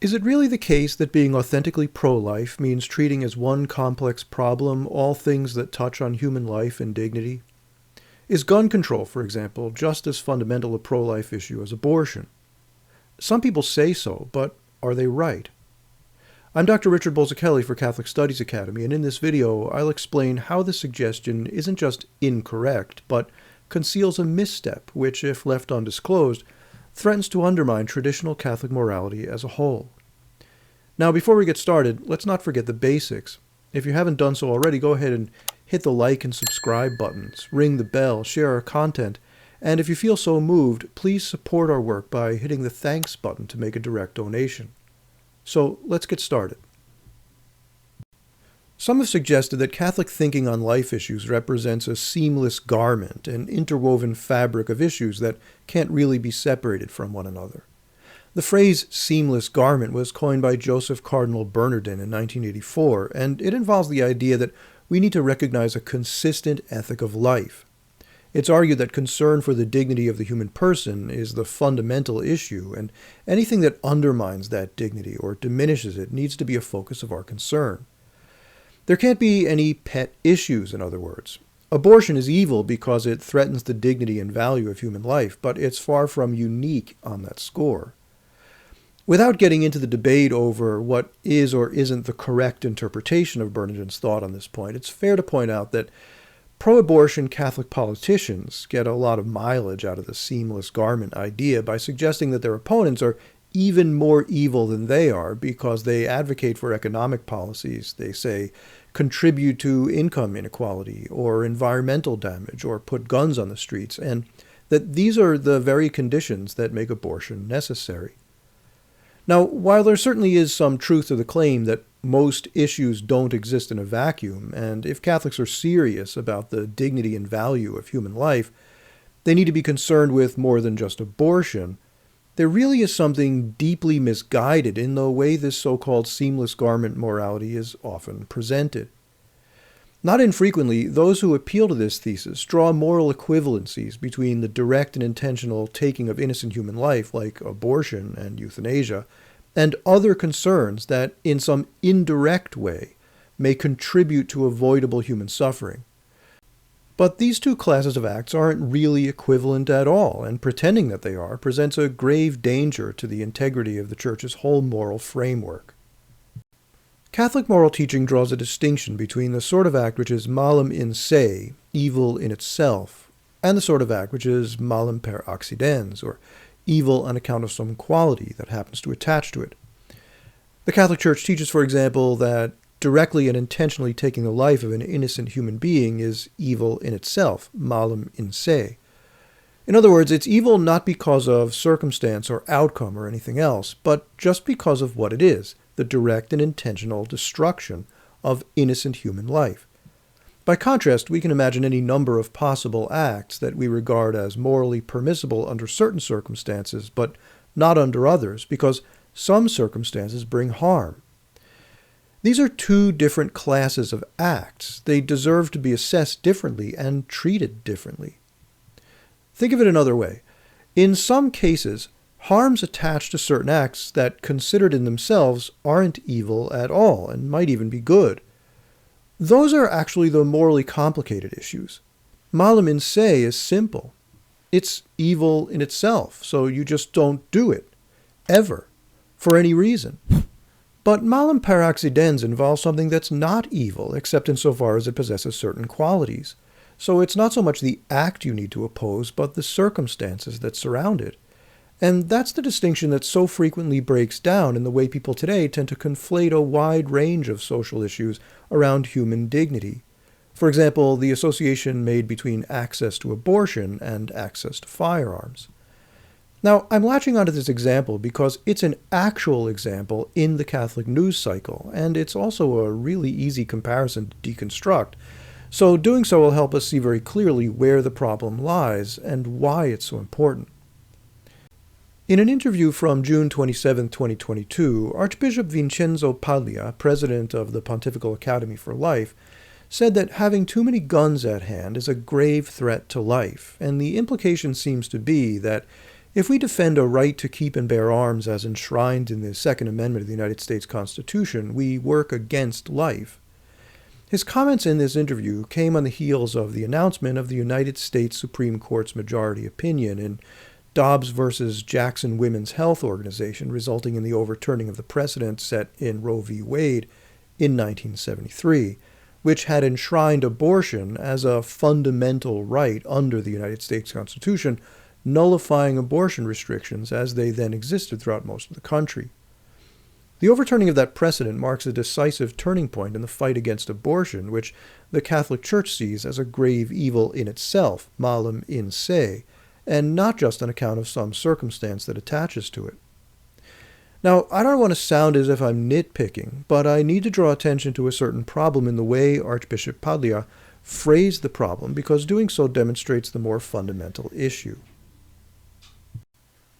Is it really the case that being authentically pro-life means treating as one complex problem all things that touch on human life and dignity? Is gun control, for example, just as fundamental a pro-life issue as abortion? Some people say so, but are they right? I'm Dr. Richard Bolzachelli for Catholic Studies Academy, and in this video I'll explain how this suggestion isn't just incorrect, but conceals a misstep which, if left undisclosed, threatens to undermine traditional Catholic morality as a whole. Now, before we get started, let's not forget the basics. If you haven't done so already, go ahead and hit the like and subscribe buttons, ring the bell, share our content, and if you feel so moved, please support our work by hitting the thanks button to make a direct donation. So let's get started. Some have suggested that Catholic thinking on life issues represents a seamless garment, an interwoven fabric of issues that can't really be separated from one another. The phrase seamless garment was coined by Joseph Cardinal Bernardin in 1984, and it involves the idea that we need to recognize a consistent ethic of life. It's argued that concern for the dignity of the human person is the fundamental issue, and anything that undermines that dignity or diminishes it needs to be a focus of our concern. There can't be any pet issues, in other words. Abortion is evil because it threatens the dignity and value of human life, but it's far from unique on that score. Without getting into the debate over what is or isn't the correct interpretation of Bernardin's thought on this point, it's fair to point out that pro-abortion Catholic politicians get a lot of mileage out of the seamless garment idea by suggesting that their opponents are even more evil than they are because they advocate for economic policies, they say, contribute to income inequality or environmental damage or put guns on the streets, and that these are the very conditions that make abortion necessary. Now, while there certainly is some truth to the claim that most issues don't exist in a vacuum, and if Catholics are serious about the dignity and value of human life, they need to be concerned with more than just abortion, there really is something deeply misguided in the way this so-called seamless garment morality is often presented. Not infrequently, those who appeal to this thesis draw moral equivalencies between the direct and intentional taking of innocent human life, like abortion and euthanasia, and other concerns that, in some indirect way, may contribute to avoidable human suffering. But these two classes of acts aren't really equivalent at all, and pretending that they are presents a grave danger to the integrity of the Church's whole moral framework. Catholic moral teaching draws a distinction between the sort of act which is malem in se, evil in itself, and the sort of act which is malem per accidens, or evil on account of some quality that happens to attach to it. The Catholic Church teaches, for example, that directly and intentionally taking the life of an innocent human being is evil in itself, malem in se. In other words, it's evil not because of circumstance or outcome or anything else, but just because of what it is, the direct and intentional destruction of innocent human life. By contrast, we can imagine any number of possible acts that we regard as morally permissible under certain circumstances, but not under others, because some circumstances bring harm. These are two different classes of acts. They deserve to be assessed differently and treated differently. Think of it another way. In some cases, harms attached to certain acts that, considered in themselves, aren't evil at all and might even be good. Those are actually the morally complicated issues. Malem in se is simple. It's evil in itself, so you just don't do it, ever, for any reason. But malem per accidens involves something that's not evil, except insofar as it possesses certain qualities. So it's not so much the act you need to oppose, but the circumstances that surround it. And that's the distinction that so frequently breaks down in the way people today tend to conflate a wide range of social issues around human dignity. For example, the association made between access to abortion and access to firearms. Now, I'm latching onto this example because it's an actual example in the Catholic news cycle, and it's also a really easy comparison to deconstruct. So doing so will help us see very clearly where the problem lies and why it's so important. In an interview from June 27, 2022, Archbishop Vincenzo Paglia, president of the Pontifical Academy for Life, said that having too many guns at hand is a grave threat to life, and the implication seems to be that If we defend a right to keep and bear arms as enshrined in the Second Amendment of the United States Constitution, we work against life. His comments in this interview came on the heels of the announcement of the United States Supreme Court's majority opinion in Dobbs versus Jackson Women's Health Organization, resulting in the overturning of the precedent set in Roe v. Wade in 1973, which had enshrined abortion as a fundamental right under the United States Constitution, nullifying abortion restrictions as they then existed throughout most of the country. The overturning of that precedent marks a decisive turning point in the fight against abortion, which the Catholic Church sees as a grave evil in itself, malem in se, and not just on account of some circumstance that attaches to it. Now, I don't want to sound as if I'm nitpicking, but I need to draw attention to a certain problem in the way Archbishop Paglia phrased the problem, because doing so demonstrates the more fundamental issue.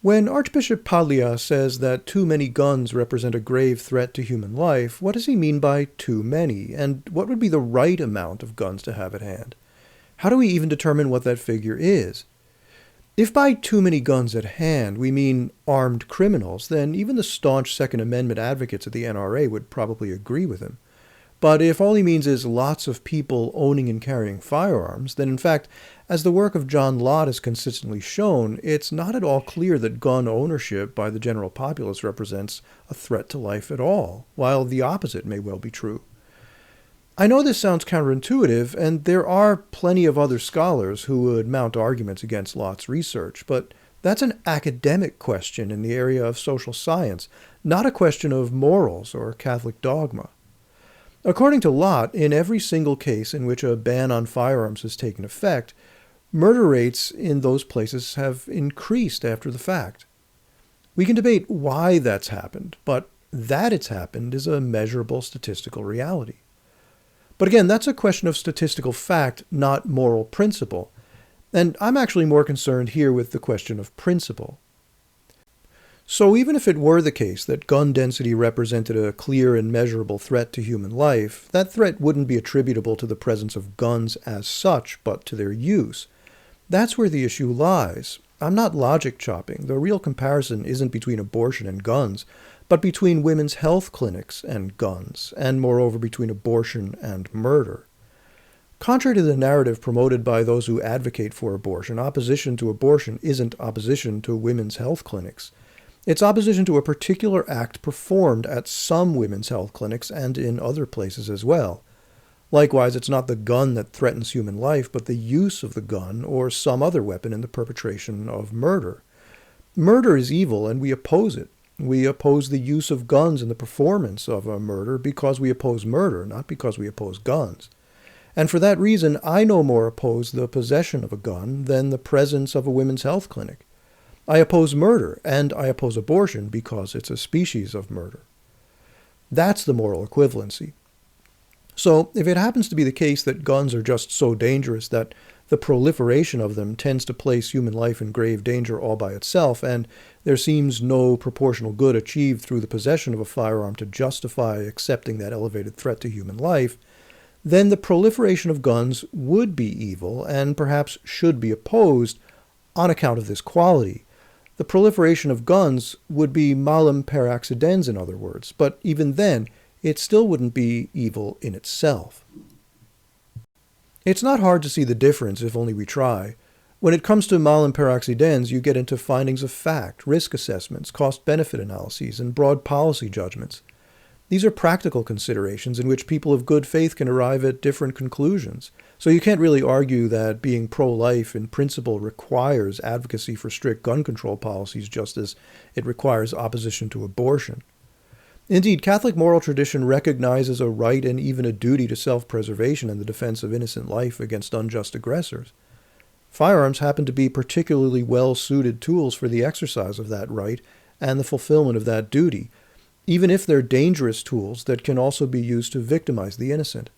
When Archbishop Paglia says that too many guns represent a grave threat to human life, what does he mean by too many, and what would be the right amount of guns to have at hand? How do we even determine what that figure is? If by too many guns at hand we mean armed criminals, then even the staunch Second Amendment advocates of the NRA would probably agree with him. But if all he means is lots of people owning and carrying firearms, then in fact, as the work of John Lott has consistently shown, it's not at all clear that gun ownership by the general populace represents a threat to life at all, while the opposite may well be true. I know this sounds counterintuitive, and there are plenty of other scholars who would mount arguments against Lott's research, but that's an academic question in the area of social science, not a question of morals or Catholic dogma. According to Lott, in every single case in which a ban on firearms has taken effect, murder rates in those places have increased after the fact. We can debate why that's happened, but that it's happened is a measurable statistical reality. But again, that's a question of statistical fact, not moral principle. And I'm actually more concerned here with the question of principle. So even if it were the case that gun density represented a clear and measurable threat to human life, that threat wouldn't be attributable to the presence of guns as such, but to their use. That's where the issue lies. I'm not logic chopping. The real comparison isn't between abortion and guns, but between women's health clinics and guns, and moreover between abortion and murder. Contrary to the narrative promoted by those who advocate for abortion, opposition to abortion isn't opposition to women's health clinics. It's opposition to a particular act performed at some women's health clinics and in other places as well. Likewise, it's not the gun that threatens human life, but the use of the gun or some other weapon in the perpetration of murder. Murder is evil, and we oppose it. We oppose the use of guns in the performance of a murder because we oppose murder, not because we oppose guns. And for that reason, I no more oppose the possession of a gun than the presence of a women's health clinic. I oppose murder, and I oppose abortion because it's a species of murder. That's the moral equivalency. So, if it happens to be the case that guns are just so dangerous that the proliferation of them tends to place human life in grave danger all by itself, and there seems no proportional good achieved through the possession of a firearm to justify accepting that elevated threat to human life, then the proliferation of guns would be evil and perhaps should be opposed on account of this quality. The proliferation of guns would be malem per accidens, in other words, but even then, it still wouldn't be evil in itself. It's not hard to see the difference if only we try. When it comes to malem per accidens, you get into findings of fact, risk assessments, cost-benefit analyses, and broad policy judgments. These are practical considerations in which people of good faith can arrive at different conclusions. So you can't really argue that being pro-life in principle requires advocacy for strict gun control policies just as it requires opposition to abortion. Indeed, Catholic moral tradition recognizes a right and even a duty to self-preservation and the defense of innocent life against unjust aggressors. Firearms happen to be particularly well-suited tools for the exercise of that right and the fulfillment of that duty, even if they're dangerous tools that can also be used to victimize the innocent.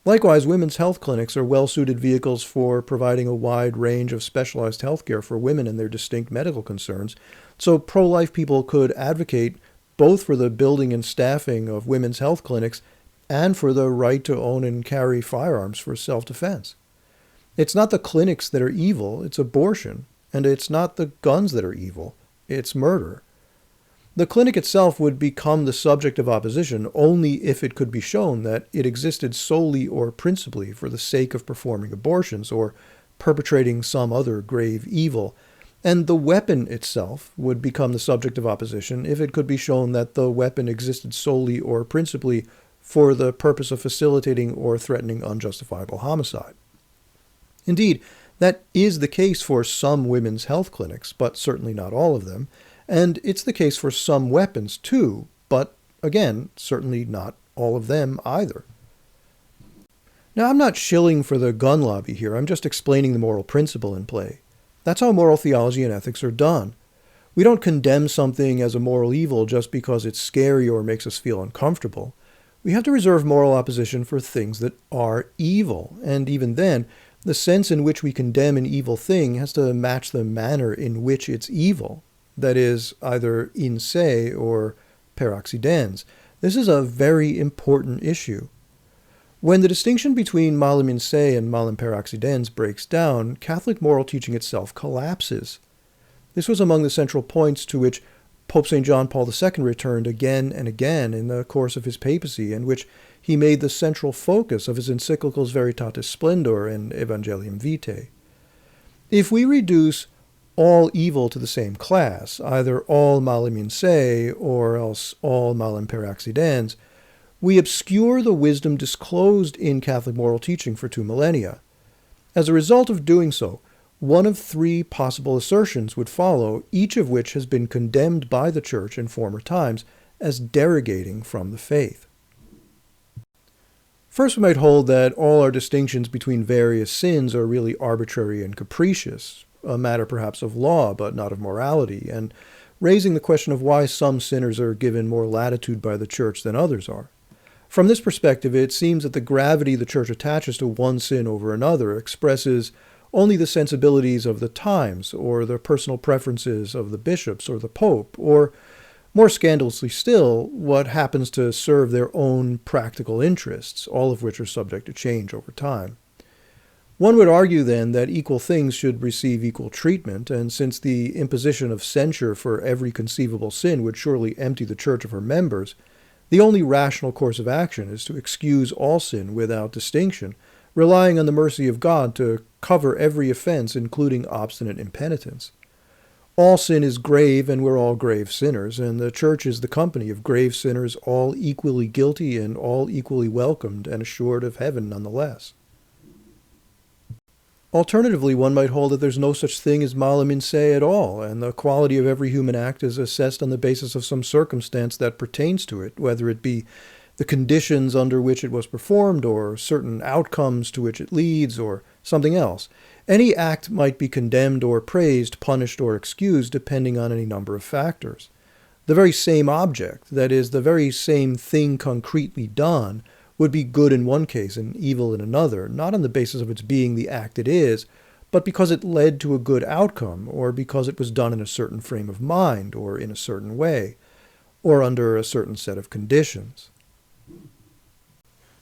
Likewise, women's health clinics are well-suited vehicles for providing a wide range of specialized health care for women and their distinct medical concerns, so pro-life people could advocate both for the building and staffing of women's health clinics and for the right to own and carry firearms for self-defense. It's not the clinics that are evil, it's abortion, and it's not the guns that are evil, it's murder. The clinic itself would become the subject of opposition only if it could be shown that it existed solely or principally for the sake of performing abortions or perpetrating some other grave evil, and the weapon itself would become the subject of opposition if it could be shown that the weapon existed solely or principally for the purpose of facilitating or threatening unjustifiable homicide. Indeed, that is the case for some women's health clinics, but certainly not all of them, and it's the case for some weapons too, but again, certainly not all of them either. Now, I'm not shilling for the gun lobby here, I'm just explaining the moral principle in play. That's how moral theology and ethics are done. We don't condemn something as a moral evil just because it's scary or makes us feel uncomfortable. We have to reserve moral opposition for things that are evil, and even then, the sense in which we condemn an evil thing has to match the manner in which it's evil. That is, either in se or per accidens. This is a very important issue. When the distinction between malem in se and malem per accidens breaks down, Catholic moral teaching itself collapses. This was among the central points to which Pope St. John Paul II returned again and again in the course of his papacy, and which he made the central focus of his encyclicals Veritatis Splendor and Evangelium Vitae. If we reduce all evil to the same class, either all malem in se or else all malem per accidens, we obscure the wisdom disclosed in Catholic moral teaching for 2 millennia. As a result of doing so, one of 3 possible assertions would follow, each of which has been condemned by the Church in former times as derogating from the faith. First, we might hold that all our distinctions between various sins are really arbitrary and capricious, a matter perhaps of law but not of morality, and raising the question of why some sinners are given more latitude by the Church than others are. From this perspective, it seems that the gravity the Church attaches to one sin over another expresses only the sensibilities of the times, or the personal preferences of the bishops or the pope, or, more scandalously still, what happens to serve their own practical interests, all of which are subject to change over time. One would argue, then, that equal things should receive equal treatment, and since the imposition of censure for every conceivable sin would surely empty the Church of her members, the only rational course of action is to excuse all sin without distinction, relying on the mercy of God to cover every offense, including obstinate impenitence. All sin is grave, and we're all grave sinners, and the Church is the company of grave sinners, all equally guilty and all equally welcomed and assured of heaven nonetheless. Alternatively, one might hold that there's no such thing as malem in se at all, and the quality of every human act is assessed on the basis of some circumstance that pertains to it, whether it be the conditions under which it was performed, or certain outcomes to which it leads, or something else. Any act might be condemned or praised, punished or excused, depending on any number of factors. The very same object, that is, the very same thing concretely done, would be good in one case and evil in another, not on the basis of its being the act it is, but because it led to a good outcome, or because it was done in a certain frame of mind, or in a certain way, or under a certain set of conditions.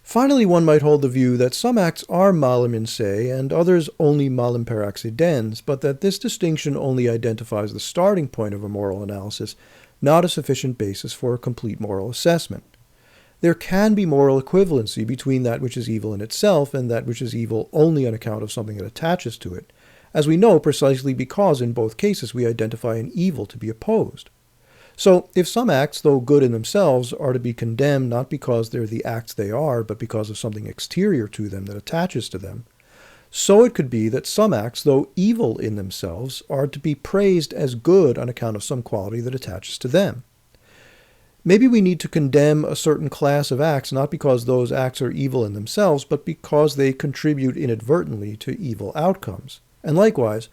Finally, one might hold the view that some acts are malem in se and others only malem per accidens, but that this distinction only identifies the starting point of a moral analysis, not a sufficient basis for a complete moral assessment. There can be moral equivalency between that which is evil in itself and that which is evil only on account of something that attaches to it, as we know precisely because in both cases we identify an evil to be opposed. So, if some acts, though good in themselves, are to be condemned not because they're the acts they are, but because of something exterior to them that attaches to them, so it could be that some acts, though evil in themselves, are to be praised as good on account of some quality that attaches to them. Maybe we need to condemn a certain class of acts not because those acts are evil in themselves, but because they contribute inadvertently to evil outcomes. And likewise,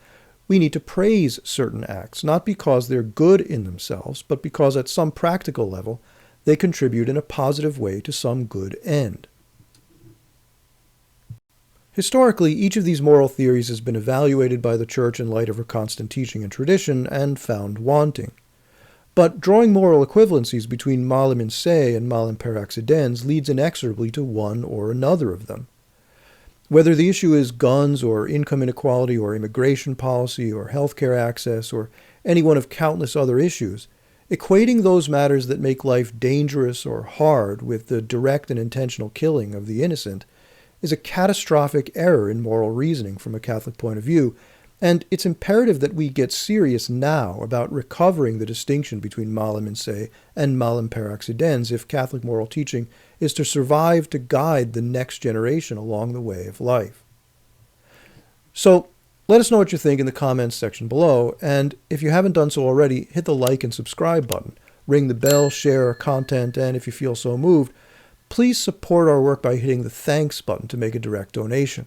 we need to praise certain acts, not because they're good in themselves, but because at some practical level they contribute in a positive way to some good end. Historically, each of these moral theories has been evaluated by the Church in light of her constant teaching and tradition and found wanting. But drawing moral equivalencies between malem in se and malem per accidens leads inexorably to one or another of them. Whether the issue is guns or income inequality or immigration policy or healthcare access or any one of countless other issues, equating those matters that make life dangerous or hard with the direct and intentional killing of the innocent is a catastrophic error in moral reasoning from a Catholic point of view, and it's imperative that we get serious now about recovering the distinction between malem in se and malem per accidens if Catholic moral teaching is to survive to guide the next generation along the way of life. So, let us know what you think in the comments section below, and if you haven't done so already, hit the like and subscribe button, ring the bell, share our content, and if you feel so moved, please support our work by hitting the thanks button to make a direct donation.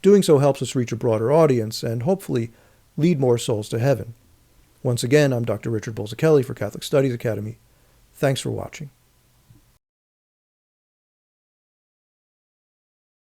Doing so helps us reach a broader audience and hopefully lead more souls to heaven. Once again, I'm Dr. Richard Bolzachelli for Catholic Studies Academy. Thanks for watching.